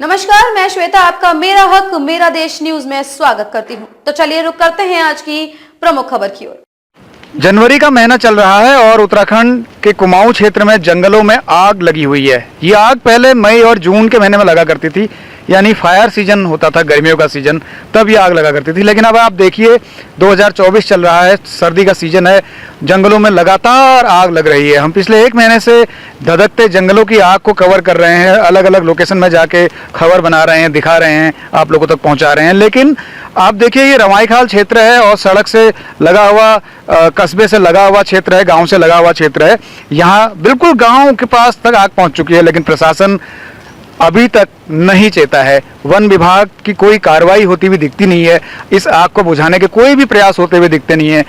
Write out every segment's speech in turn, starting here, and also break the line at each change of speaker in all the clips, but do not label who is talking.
नमस्कार, मैं श्वेता आपका मेरा हक मेरा देश न्यूज में स्वागत करती हूं। तो चलिए रुक करते हैं आज की प्रमुख खबर की ओर।
जनवरी का महीना चल रहा है और उत्तराखंड के कुमाऊं क्षेत्र में जंगलों में आग लगी हुई है। ये आग पहले मई और जून के महीने में लगा करती थी, यानी फायर सीजन होता था, गर्मियों का सीजन, तब ये आग लगा करती थी। लेकिन अब आप देखिए 2024 चल रहा है, सर्दी का सीजन है, जंगलों में लगातार आग लग रही है। हम पिछले एक महीने से धधकते जंगलों की आग को कवर कर रहे हैं, अलग अलग लोकेशन में जाके खबर बना रहे हैं, दिखा रहे हैं, आप लोगों तक पहुंचा रहे हैं। लेकिन आप देखिए ये रवाईखाल क्षेत्र है और सड़क से लगा हुआ, कस्बे से लगा हुआ क्षेत्र है, गांव से लगा हुआ क्षेत्र है। यहाँ बिल्कुल गांव के पास तक आग पहुंच चुकी है, लेकिन प्रशासन अभी तक नहीं चेता है। वन विभाग की कोई कार्रवाई होती हुई दिखती नहीं है, इस आग को बुझाने के कोई भी प्रयास होते हुए दिखते नहीं है।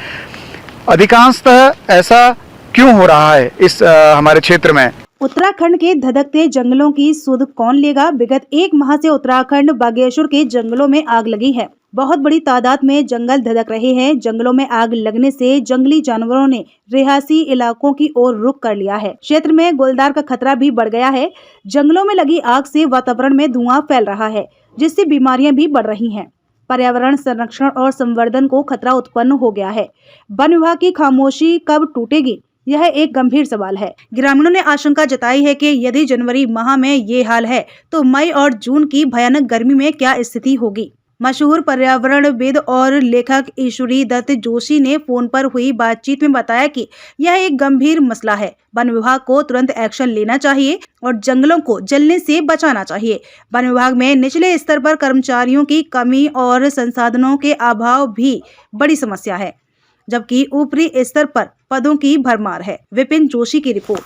अधिकांशतः ऐसा क्यों हो रहा है इस हमारे क्षेत्र में?
उत्तराखंड के धधकते जंगलों की सुध कौन लेगा? विगत एक माह से उत्तराखंड बागेश्वर के जंगलों में आग लगी है। बहुत बड़ी तादाद में जंगल धधक रहे हैं। जंगलों में आग लगने से जंगली जानवरों ने रिहायशी इलाकों की ओर रुख कर लिया है। क्षेत्र में गोलदार का खतरा भी बढ़ गया है। जंगलों में लगी आग से वातावरण में धुआं फैल रहा है, जिससे बीमारियां भी बढ़ रही हैं। पर्यावरण संरक्षण और संवर्धन को खतरा उत्पन्न हो गया है। वन विभाग की खामोशी कब टूटेगी, यह एक गंभीर सवाल है। ग्रामीणों ने आशंका जताई है कि यदि जनवरी माह में ये हाल है तो मई और जून की भयानक गर्मी में क्या स्थिति होगी। मशहूर पर्यावरणविद और लेखक ईश्वरी दत्त जोशी ने फोन पर हुई बातचीत में बताया कि यह एक गंभीर मसला है। वन विभाग को तुरंत एक्शन लेना चाहिए और जंगलों को जलने से बचाना चाहिए। वन विभाग में निचले स्तर पर कर्मचारियों की कमी और संसाधनों के अभाव भी बड़ी समस्या है, जबकि ऊपरी स्तर पर पदों की भरमार है। विपिन जोशी की रिपोर्ट।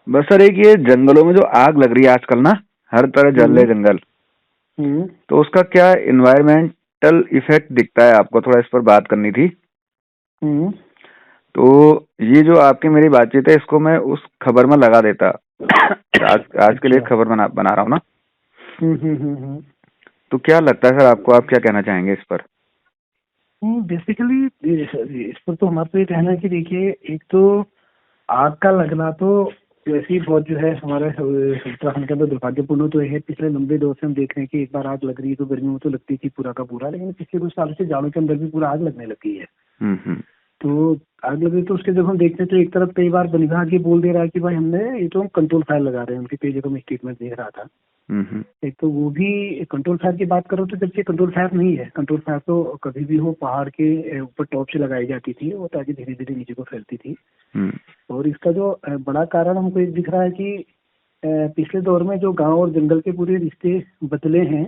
बस सर, एक ये जंगलों में जो आग लग रही है आजकल ना, हर तरह जल रहे जंगल, तो उसका क्या इन्वायरमेंटल इफेक्ट दिखता है आपको? थोड़ा इस पर बात करनी थी। तो ये जो आपकी मेरी बातचीत है, इसको मैं उस खबर में लगा देता। आज के लिए खबर बना रहा हूँ ना। तो क्या लगता है सर आपको, आप क्या कहना चाहेंगे इस पर?
बेसिकली इस पर तो हमारा तो ये कहना है कि देखिए, एक तो आग का लगना तो वैसे ही बहुत जो है हमारे उत्तराखंड के अंदर दुर्भाग्यपूर्ण तो है। पिछले लंबे दौर से हम देख रहे हैं कि एक बार आग लग रही है तो गर्मी में तो लगती थी पूरा का पूरा, लेकिन पिछले कुछ सालों से जाड़ों के अंदर भी पूरा आग लगने लगी है। तो आग लगी तो उसके जब हम देखते हैं तो एक तरफ कई बार वन विभाग ये बोल दे रहा है कि भाई हमने ये तो हम कंट्रोल फायर लगा रहे हैं, उनकी कई जगह में स्टेटमेंट देख रहा था। एक तो वो भी कंट्रोल फायर की बात करो तो जबकि कंट्रोल फायर नहीं है। कंट्रोल फायर तो कभी भी हो पहाड़ के ऊपर टॉप से लगाई जाती थी, वो ताकि धीरे धीरे नीचे को फैलती थी। और इसका जो बड़ा कारण हमको एक दिख रहा है कि पिछले दौर में जो गांव और जंगल के पूरे रिश्ते बदले हैं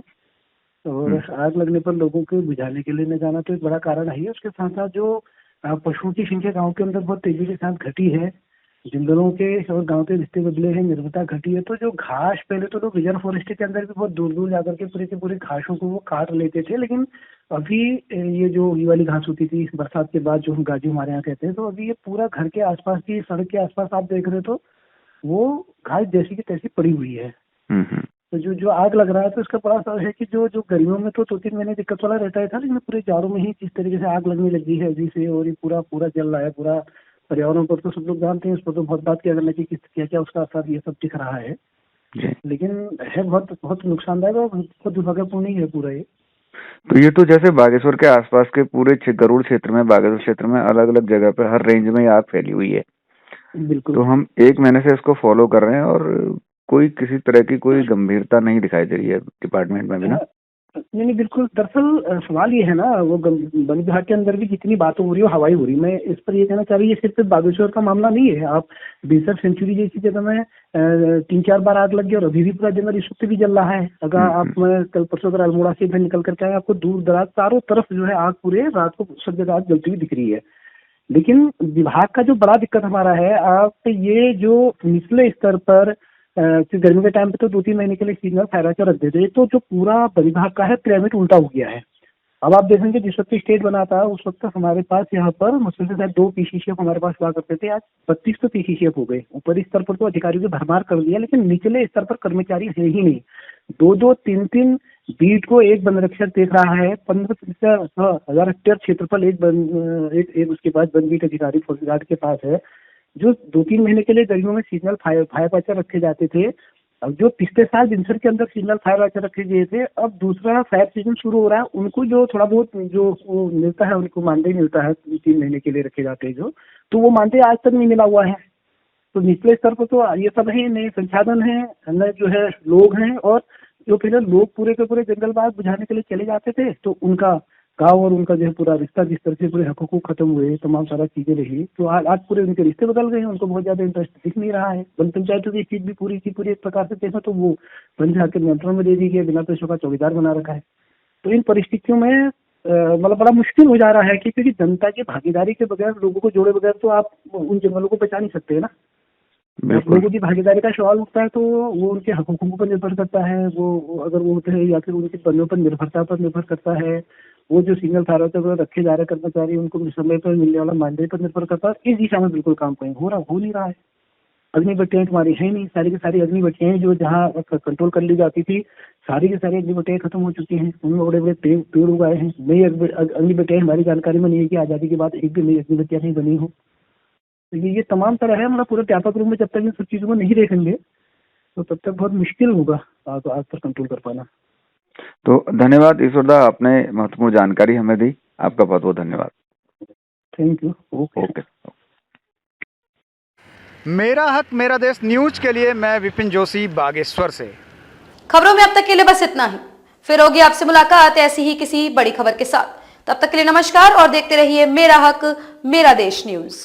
और आग लगने पर लोगों को बुझाने के लिए न जाना तो एक बड़ा कारण है। उसके साथ साथ जो पशुओं की संख्या गांव के अंदर बहुत तेजी के साथ घटी है, जंगलों के और गांव के रिश्ते बदले हैं, निर्भरता घटी है। तो जो घास, पहले तो लोग रिजर्व फॉरेस्ट के अंदर भी बहुत दूर दूर जाकर के पूरे के पूरे घासों को वो काट लेते थे, लेकिन अभी ये जो ये वाली घास होती थी बरसात के बाद जो हम गाजी हमारे यहाँ कहते हैं, तो अभी ये पूरा घर के आसपास की सड़क के आसपास आप देख रहे हो तो वो घास जैसी की तैसी पड़ी हुई है। तो जो आग लग रहा है तो इसका बड़ा असर है कि जो गर्मियों में तो 2-3 महीने दिक्कत वाला रहता था, लेकिन पूरे जाड़ों में ही जिस तरीके से आग लगने लगी है अभी से, और ये पूरा पूरा जल रहा है। पूरा पर्यावरण पर तो सब लोग जानते हैं, उस पर तो बहुत बात किया करना कि क्या क्या उसका असर ये सब दिख रहा है, लेकिन है बहुत बहुत नुकसानदायक और बहुत दुर्भाग्यपूर्ण ही है पूरा ये।
तो ये तो जैसे बागेश्वर के आसपास के पूरे गरुड़ क्षेत्र में, बागेश्वर क्षेत्र में अलग अलग जगह पे हर रेंज में आग फैली हुई है।
बिल्कुल।
तो हम एक महीने से इसको फॉलो कर रहे हैं और कोई किसी तरह की कोई गंभीरता नहीं दिखाई दे रही है डिपार्टमेंट में भी ना।
नहीं, बिल्कुल। दरअसल सवाल ये है ना, वो वन विभाग के अंदर भी जितनी बातें हो रही है हवाई हो रही है। मैं इस पर ये कहना चाह रही, ये सिर्फ बागेश्वर का मामला नहीं है। आप बिशप सेंचुरी जैसी जगह में 3-4 बार आग लग गई और अभी भी पूरा जंगल इस वक्त भी जल रहा है। अगर आप कल परसों अगर अल्मोड़ा से इधर निकल करके आए, आपको दूर दराज चारों तरफ जो है आग पूरे रात को सब जगह आग जलती हुई दिख रही है। लेकिन विभाग का जो बड़ा दिक्कत हमारा है, आप ये जो निचले स्तर पर गर्मी के टाइम पे तो 2-3 महीने के लिए सीजनल फायर रख देते, तो जो पूरा विभाग का है पिरामिड उल्टा हो गया है। अब आप देखेंगे जिस वक्त स्टेट बना था उस वक्त हमारे पास यहाँ पर मुश्किल से शायद 2 पीसीसीएफ हमारे पास हुआ करते थे, आज 32 तो पीसीसीएफ हो गए। ऊपरी स्तर पर तो अधिकारियों को भरमार कर दिया, लेकिन निचले स्तर पर कर्मचारी है ही नहीं। 2-2, 3-3 बीट को एक वन रक्षक देख रहा है। 15,000 हेक्टेयर क्षेत्रफल एक उसके बाद वन बीट अधिकारी फॉरेस्ट गार्ड के पास है। जो 2-3 महीने के लिए गर्मियों में सीजनल फायर फाइटर रखे जाते थे, अब जो पिछले साल बिनसर के अंदर सिग्नल फायर आर्चर रखे गए थे, अब दूसरा फायर सीजन शुरू हो रहा है, उनको जो थोड़ा बहुत जो वो मिलता है, उनको मानदेय मिलता है 3 महीने के लिए रखे जाते हैं जो, तो वो मानदेय आज तक नहीं मिला हुआ है। तो निचले स्तर पर तो ये सब है, नए संसाधन है, न जो है लोग हैं, और जो पहले लोग पूरे के पूरे जंगल बाग बुझाने के लिए चले जाते थे, तो उनका गांव और उनका जो है पूरा रिश्ता जिस तरह से पूरे हकूक खत्म हुए, तमाम सारा चीजें रही, तो आज पूरे उनके रिश्ते बदल गए हैं, उनको बहुत ज्यादा इंटरेस्ट दिख नहीं रहा है। वन पंचायतों की चीज भी पूरी की पूरी एक प्रकार से देखो तो वो पंचायत के नियंत्रण में दे दी गई, बिना पैसों का चौकीदार बना रखा है। तो इन परिस्थितियों में मतलब बड़ा मुश्किल हो जा रहा है कि क्योंकि जनता की भागीदारी के बगैर, लोगों को जोड़े बगैर तो आप उन जंगलों को बचा नहीं सकते है ना। लोगों की भागीदारी का सवाल उठता है तो वो उनके हकूकों पर निर्भर करता है, वो अगर वो होते हैं, या फिर उनकी बंदों पर निर्भरता पर निर्भर करता है, वो जो सिंगल फायर आर्चर रखे जा रहे कर्मचारी, उनको समय पर मिलने वाला मानदेय पर निर्भर करता है। इस दिशा में बिल्कुल काम कहीं हो नहीं रहा है। अग्निबत्तियां तुम्हारी है नहीं, सारी की सारी अग्निबत्तियां जो जहाँ कंट्रोल कर ली जाती थी, सारी की सारी अग्निबत्तियां खत्म हो चुकी हैं, उनमें बड़े बड़े पेड़ उगाए हैं। नई अग्निबत्तियां हमारी जानकारी में नहीं है कि आज़ादी के बाद एक भी नई अग्निबत्तियां नहीं बनी हो। तो ये तमाम तरह है, मतलब पूरे व्यापक रूप में जब तक इन सब चीज़ों को नहीं देखेंगे तो तब तक बहुत मुश्किल होगा आज पर कंट्रोल कर पाना।
तो धन्यवाद ईश्वरदा, आपने महत्वपूर्ण जानकारी हमें दी, आपका बहुत बहुत धन्यवाद।
Thank you.
ओके।
मेरा हक मेरा देश न्यूज के लिए मैं विपिन जोशी, बागेश्वर से।
खबरों में अब तक के लिए बस इतना ही। फिर होगी आपसे मुलाकात ऐसी ही किसी बड़ी खबर के साथ। तब तक के लिए नमस्कार और देखते रहिए मेरा हक मेरा देश न्यूज।